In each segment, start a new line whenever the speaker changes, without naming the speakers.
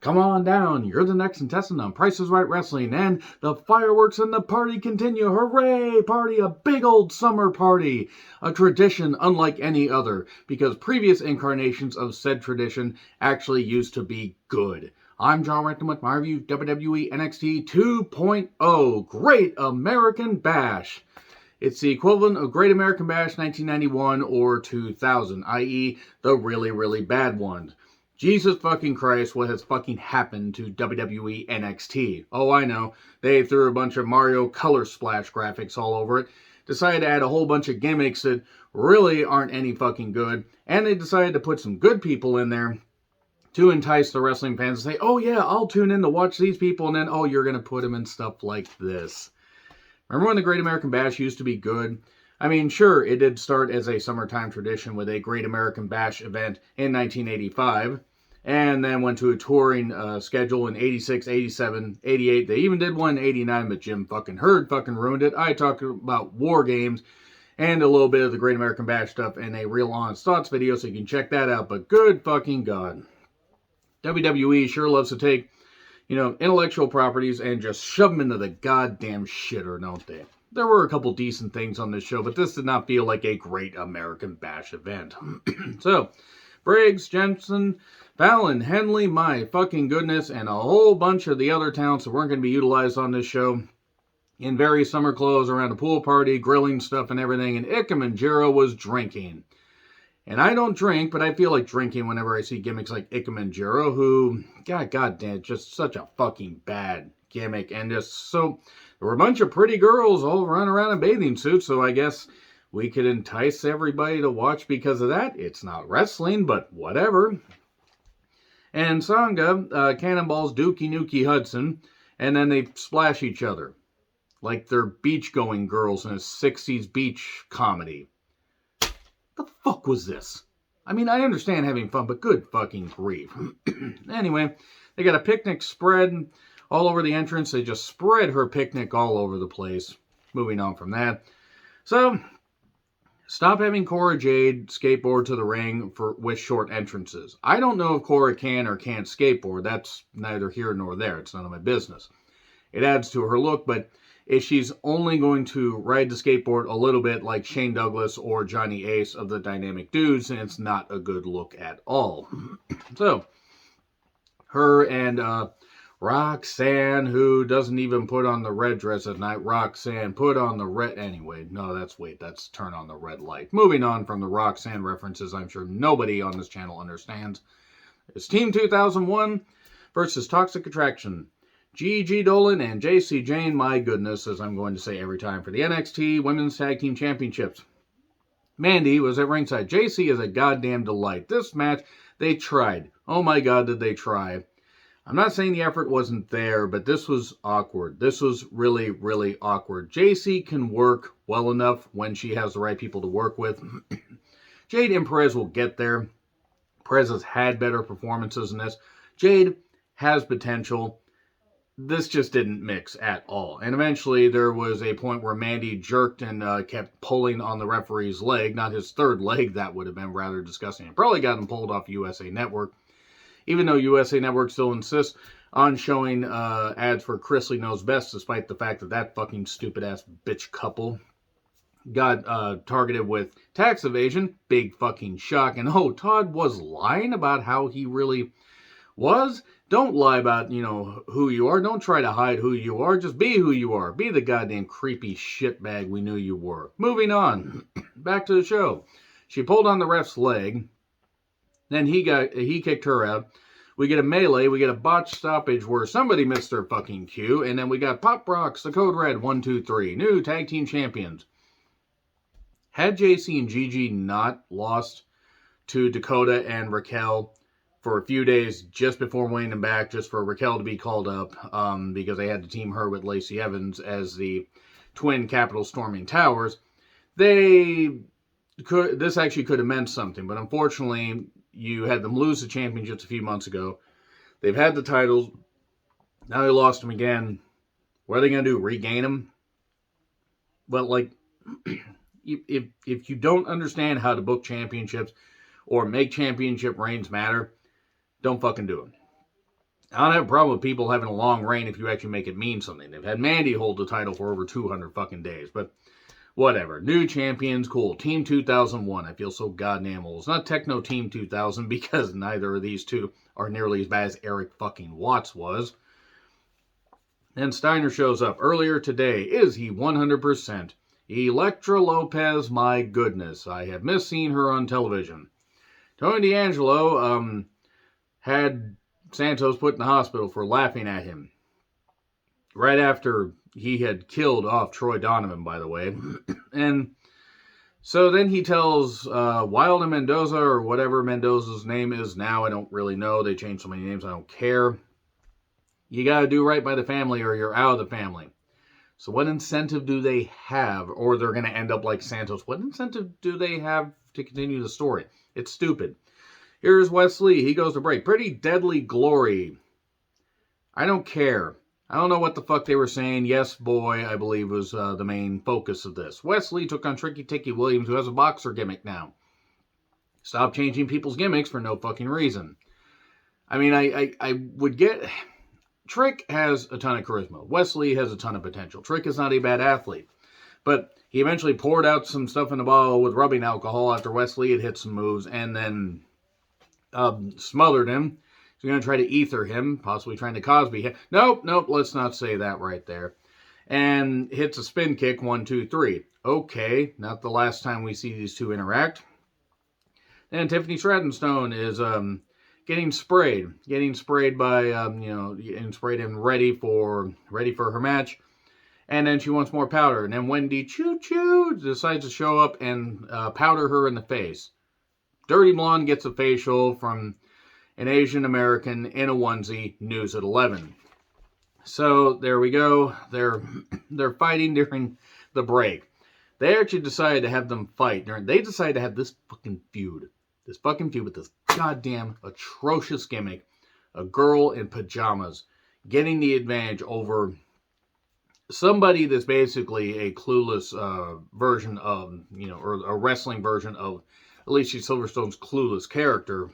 Come on down, you're the next contestant on Price is Right Wrestling, and the fireworks and the party continue. Hooray, party, a big old summer party. A tradition unlike any other, because previous incarnations of said tradition actually used to be good. I'm John Renton with my review of WWE NXT 2.0, Great American Bash. It's the equivalent of Great American Bash 1991 or 2000, i.e. the really, really bad ones. Jesus fucking Christ, what has fucking happened to WWE NXT? Oh, I know. They threw a bunch of Mario color splash graphics all over it, decided to add a whole bunch of gimmicks that really aren't any fucking good, and they decided to put some good people in there to entice the wrestling fans to say, oh yeah, I'll tune in to watch these people, and then, oh, you're going to put them in stuff like this. Remember when the Great American Bash used to be good? I mean, sure, it did start as a summertime tradition with a Great American Bash event in 1985, and then went to a touring schedule in 86, 87, 88. They even did one in 89, but Jim fucking Hurd fucking ruined it. I talked about War Games and a little bit of the Great American Bash stuff in a Real Honest Thoughts video, so you can check that out, but good fucking God. WWE sure loves to take, intellectual properties and just shove them into the goddamn shitter, don't they? There were a couple decent things on this show, but this did not feel like a Great American Bash event. So, Briggs, Jensen, Fallon, Henley, my fucking goodness, and a whole bunch of the other talents that weren't going to be utilized on this show in various summer clothes around a pool party, grilling stuff and everything, and Ikemen Jiro was drinking. And I don't drink, but I feel like drinking whenever I see gimmicks like Ikemen Jiro, who, God damn, just such a fucking bad gimmick, and just so... There were a bunch of pretty girls all running around in bathing suits, so I guess we could entice everybody to watch because of that. It's not wrestling, but whatever. And Sangha cannonballs Dookie Nukie Hudson, and then they splash each other. Like they're beach-going girls in a 60s beach comedy. The fuck was this? I mean, I understand having fun, but good fucking grief. Anyway, they got a picnic spread all over the entrance. They just spread her picnic all over the place. Moving on from that. So, stop having Cora Jade skateboard to the ring with short entrances. I don't know if Cora can or can't skateboard. That's neither here nor there. It's none of my business. It adds to her look, but if she's only going to ride the skateboard a little bit like Shane Douglas or Johnny Ace of the Dynamic Dudes, then it's not a good look at all. So, her and Roxanne, who doesn't even put on the red dress at night. Roxanne, put on the red... Anyway, no, that's turn on the red light. Moving on from the Roxanne references, I'm sure nobody on this channel understands. It's Team 2001 versus Toxic Attraction. Gigi Dolan and JC Jane, my goodness, as I'm going to say every time, for the NXT Women's Tag Team Championships. Mandy was at ringside. JC is a goddamn delight. This match, they tried. Oh my God, did they try. I'm not saying the effort wasn't there, but this was awkward. This was really, really awkward. JC can work well enough when she has the right people to work with. Jade and Perez will get there. Perez has had better performances in this. Jade has potential. This just didn't mix at all. And eventually there was a point where Mandy jerked and kept pulling on the referee's leg. Not his third leg. That would have been rather disgusting. It probably got him pulled off USA Network. Even though USA Network still insists on showing ads for Chrisley Knows Best, despite the fact that that fucking stupid-ass bitch couple got targeted with tax evasion. Big fucking shock. And oh, Todd was lying about how he really was. Don't lie about, who you are. Don't try to hide who you are. Just be who you are. Be the goddamn creepy shitbag we knew you were. Moving on. Back to the show. She pulled on the ref's leg. Then he kicked her out. We get a melee. We get a botched stoppage where somebody missed their fucking cue. And then we got Pop Rocks, the Code Red, 1, 2, 3. New tag team champions. Had JC and Gigi not lost to Dakota and Raquel for a few days just before winning them back, just for Raquel to be called up, because they had to team her with Lacey Evans as the twin Capitol storming towers, this actually could have meant something. But unfortunately, you had them lose the championships a few months ago. They've had the titles. Now they lost them again. What are they going to do? Regain them? Well, if you don't understand how to book championships or make championship reigns matter, don't fucking do I don't have a problem with people having a long reign if you actually make it mean something. They've had Mandy hold the title for over 200 fucking days, but whatever. New champions, cool. Team 2001, I feel so goddamn old. It's not Techno Team 2000 because neither of these two are nearly as bad as Eric fucking Watts was. Then Steiner shows up earlier today. Is he 100%? Elektra Lopez, my goodness. I have missed seeing her on television. Tony D'Angelo had Santos put in the hospital for laughing at him. Right after he had killed off Troy Donovan, by the way. And so then he tells Wilder Mendoza, or whatever Mendoza's name is now, I don't really know. They changed so many names, I don't care. You got to do right by the family or you're out of the family. So what incentive do they have? Or they're going to end up like Santos. What incentive do they have to continue the story? It's stupid. Here's Wesley. He goes to break. Pretty Deadly Glory. I don't care. I don't know what the fuck they were saying. Yes, boy, I believe was the main focus of this. Wesley took on Tricky Ticky Williams, who has a boxer gimmick now. Stop changing people's gimmicks for no fucking reason. I mean, I would get... Trick has a ton of charisma. Wesley has a ton of potential. Trick is not a bad athlete. But he eventually poured out some stuff in the bottle with rubbing alcohol after Wesley had hit some moves and then smothered him. He's going to try to ether him, possibly trying to Cosby him. Nope, let's not say that right there. And hits a spin kick, 1, 2, 3. Okay, not the last time we see these two interact. Then Tiffany Strattonstone is... getting sprayed by, getting sprayed and ready for her match. And then she wants more powder. And then Wendy Choo Choo decides to show up and powder her in the face. Dirty Blonde gets a facial from an Asian American in a onesie, news at 11. So there we go. They're fighting during the break. They actually decided to have them fight. They decided to have this fucking feud. This fucking feud with this goddamn atrocious gimmick. A girl in pajamas getting the advantage over somebody that's basically a clueless version of, or a wrestling version of Alicia Silverstone's clueless character.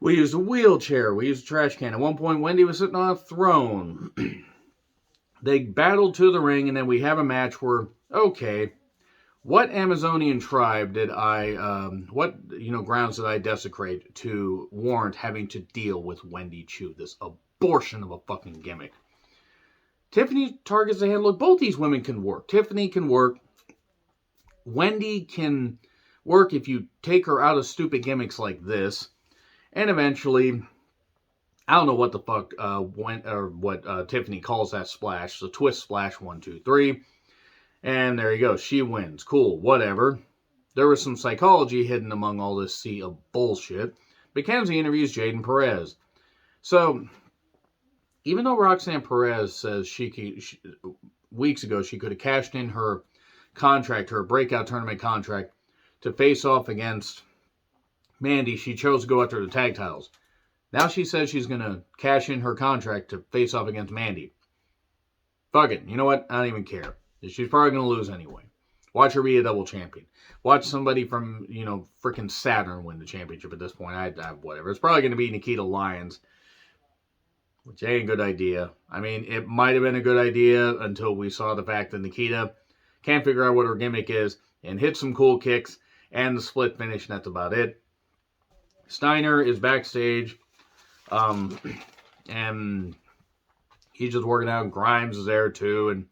We used a wheelchair. We used a trash can. At one point, Wendy was sitting on a throne. They battled to the ring, and then we have a match where, okay... What Amazonian tribe did grounds did I desecrate to warrant having to deal with Wendy Choo, this abortion of a fucking gimmick? Tiffany targets the hand. Look, both these women can work. Tiffany can work. Wendy can work if you take her out of stupid gimmicks like this. And eventually, I don't know what the fuck Tiffany calls that splash. So twist splash, 1, 2, 3. And there you go. She wins. Cool. Whatever. There was some psychology hidden among all this sea of bullshit. Mackenzie interviews Jaden Perez. So, even though Roxanne Perez says weeks ago she could have cashed in her contract, her breakout tournament contract, to face off against Mandy, she chose to go after the tag titles. Now she says she's going to cash in her contract to face off against Mandy. Fuck it. You know what? I don't even care. She's probably going to lose anyway. Watch her be a double champion. Watch somebody from, freaking Saturn win the championship at this point. Whatever. It's probably going to be Nikita Lyons, which ain't a good idea. I mean, it might have been a good idea until we saw the fact that Nikita can't figure out what her gimmick is and hit some cool kicks and the split finish, and that's about it. Steiner is backstage, and he's just working out. Grimes is there too, and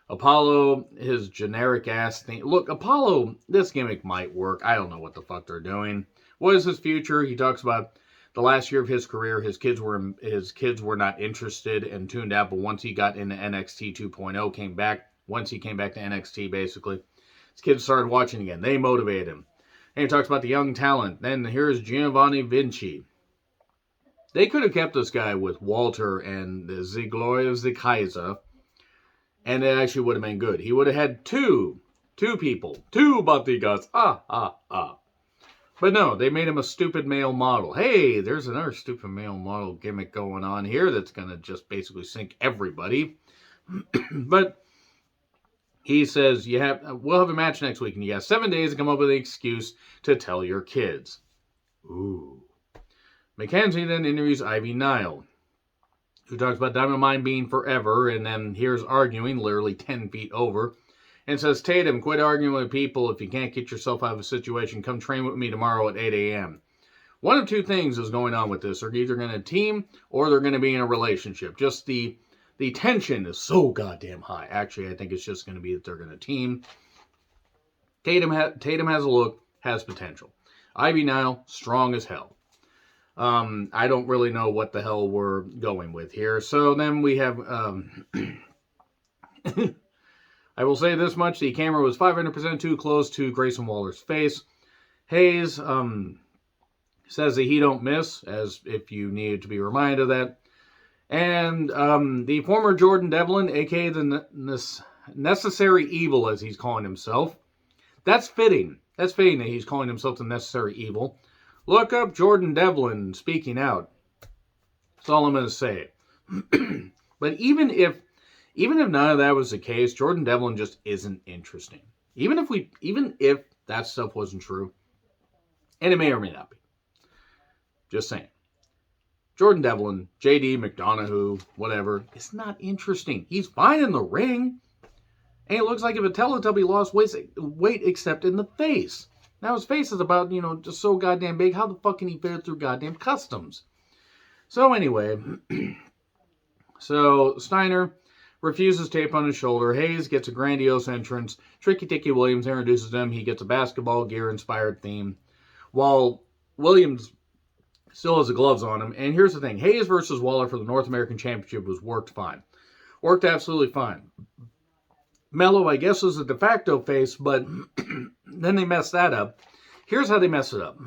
Apollo, his generic ass thing. Look, Apollo, this gimmick might work. I don't know what the fuck they're doing. What is his future? He talks about the last year of his career. His kids were not interested and tuned out. But once he got into NXT 2.0, once he came back to NXT, basically, his kids started watching again. They motivated him. And he talks about the young talent. Then here's Giovanni Vinci. They could have kept this guy with Walter and the Glory of the Kaiser. And it actually would have been good. He would have had two people. Two bodyguards. But no, they made him a stupid male model. Hey, there's another stupid male model gimmick going on here that's going to just basically sink everybody. But he says, we'll have a match next week, and you got 7 days to come up with an excuse to tell your kids. Ooh. Mackenzie then interviews Ivy Nile, who talks about Diamond Mine being forever, and then here's arguing, literally 10 feet over, and says, Tatum, quit arguing with people. If you can't get yourself out of a situation, come train with me tomorrow at 8 a.m. One of two things is going on with this. They're either going to team or they're going to be in a relationship. Just the tension is so goddamn high. Actually, I think it's just going to be that they're going to team. Tatum has a look, has potential. Ivy Nile, strong as hell. I don't really know what the hell we're going with here. So then we have... I will say this much. The camera was 500% too close to Grayson Waller's face. Hayes says that he don't miss, as if you needed to be reminded of that. And the former Jordan Devlin, a.k.a. the Necessary Evil, as he's calling himself. That's fitting. That's fitting that he's calling himself the Necessary Evil. Look up Jordan Devlin speaking out. That's all I'm going to say. But even if none of that was the case, Jordan Devlin just isn't interesting. Even if that stuff wasn't true, and it may or may not be. Just saying. Jordan Devlin, JD McDonough, whatever, it's not interesting. He's fine in the ring. And it looks like if a Teletubby lost weight except in the face. Now his face is about, just so goddamn big. How the fuck can he fit it through goddamn customs? So anyway, so Steiner refuses tape on his shoulder. Hayes gets a grandiose entrance. Tricky Dicky Williams introduces them. He gets a basketball gear-inspired theme. While Williams still has the gloves on him. And here's the thing. Hayes versus Waller for the North American Championship worked fine. Worked absolutely fine. Mello, I guess, was a de facto face, but then they messed that up. Here's how they messed it up.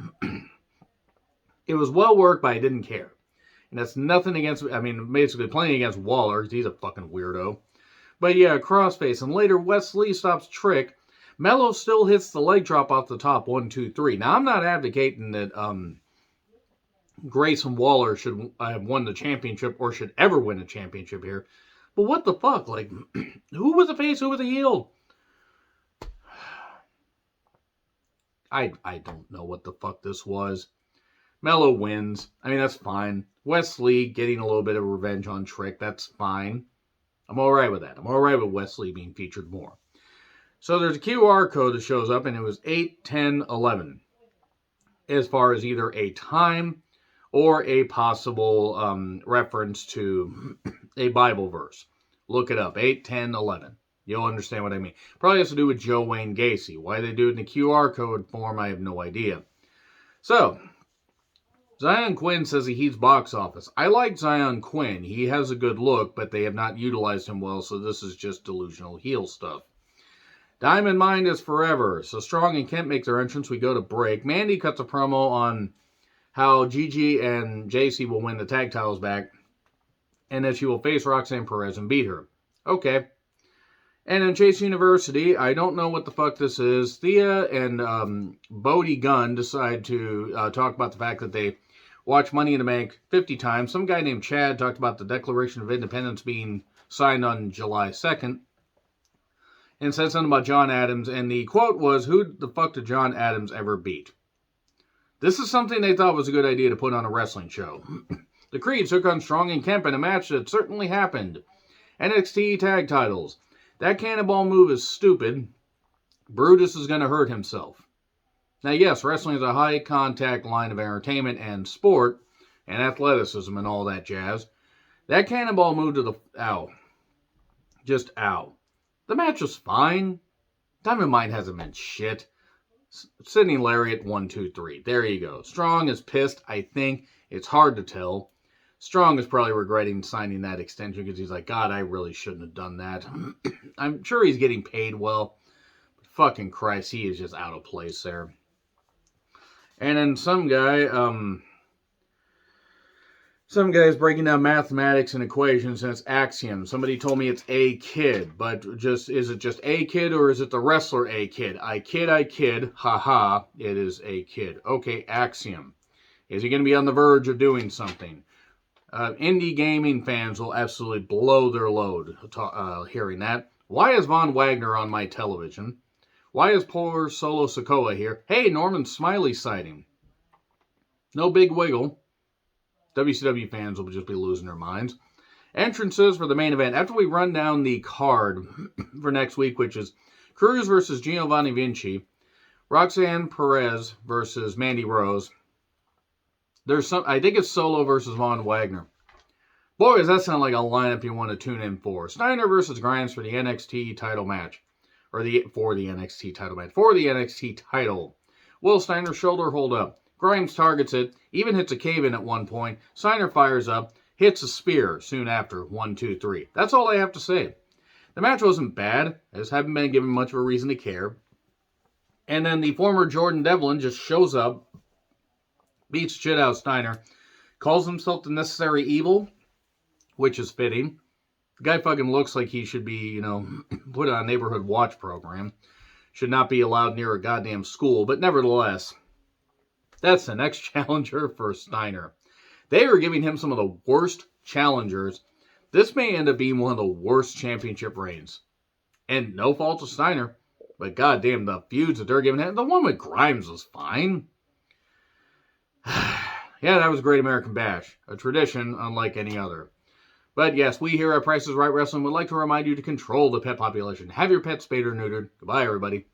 It was well worked, but I didn't care. And that's nothing against, basically playing against Waller, because he's a fucking weirdo. But yeah, crossface. And later, Wesley stops Trick. Mello still hits the leg drop off the top, 1, 2, 3. Now, I'm not advocating that Grayson Waller should have won the championship or should ever win a championship here. But what the fuck? Like, who was the face? Who was the heel? I don't know what the fuck this was. Mello wins. That's fine. Wesley getting a little bit of revenge on Trick. That's fine. I'm alright with that. I'm alright with Wesley being featured more. So there's a QR code that shows up, and it was 8, 10, 11. As far as either a time or a possible reference to a Bible verse. Look it up. 8, 10, 11. You'll understand what I mean. Probably has to do with Joe Wayne Gacy. Why they do it in the QR code form, I have no idea. So, Zion Quinn says he heats box office. I like Zion Quinn. He has a good look, but they have not utilized him well, so this is just delusional heel stuff. Diamond Mine is forever. So Strong and Kent make their entrance. We go to break. Mandy cuts a promo on how Gigi and JC will win the tag titles back, and that she will face Roxanne Perez and beat her. Okay. And in Chase University, I don't know what the fuck this is. Thea and Bodie Gunn decide to talk about the fact that they watch Money in the Bank 50 times. Some guy named Chad talked about the Declaration of Independence being signed on July 2nd. And said something about John Adams. And the quote was, who the fuck did John Adams ever beat? This is something they thought was a good idea to put on a wrestling show. The Creeds took on Strong and Kemp in a match that certainly happened. NXT tag titles. That cannonball move is stupid. Brutus is going to hurt himself. Now, yes, wrestling is a high-contact line of entertainment and sport, and athleticism and all that jazz. That cannonball move to the... Ow. Just ow. The match was fine. Diamond Mine hasn't meant shit. Sydney Lariat, 1, 2, 3. There you go. Strong is pissed, I think. It's hard to tell. Strong is probably regretting signing that extension because he's like, God, I really shouldn't have done that. I'm sure he's getting paid well. But fucking Christ, he is just out of place there. And then some guy's breaking down mathematics and equations, and it's axioms. Somebody told me it's a kid, but is it just a kid, or is it the wrestler a kid? I kid, haha, it is a kid. Okay, axiom. Is he going to be on the verge of doing something? Indie gaming fans will absolutely blow their load hearing that. Why is Von Wagner on my television? Why is poor Solo Sikoa here? Hey, Norman Smiley sighting. No big wiggle. WCW fans will just be losing their minds. Entrances for the main event. After we run down the card for next week, which is Cruz versus Giovanni Vinci, Roxanne Perez versus Mandy Rose. There's some, I think it's Solo versus Von Wagner. Boy, does that sound like a lineup you want to tune in for. Steiner versus Grimes for the NXT title match. For the NXT title. Will Steiner's shoulder hold up? Grimes targets it, even hits a cave-in at one point. Steiner fires up, hits a spear soon after. 1, 2, 3. That's all I have to say. The match wasn't bad. I just haven't been given much of a reason to care. And then the former Jordan Devlin just shows up, beats shit out of Steiner, calls himself the Necessary Evil, which is fitting. The guy fucking looks like he should be, put on a neighborhood watch program. Should not be allowed near a goddamn school, but nevertheless, that's the next challenger for Steiner. They are giving him some of the worst challengers. This may end up being one of the worst championship reigns. And no fault to Steiner, but goddamn, the feuds that they're giving him. The one with Grimes was fine. Yeah, that was Great American Bash. A tradition unlike any other. But yes, we here at Price is Right Wrestling would like to remind you to control the pet population. Have your pet spayed or neutered. Goodbye, everybody.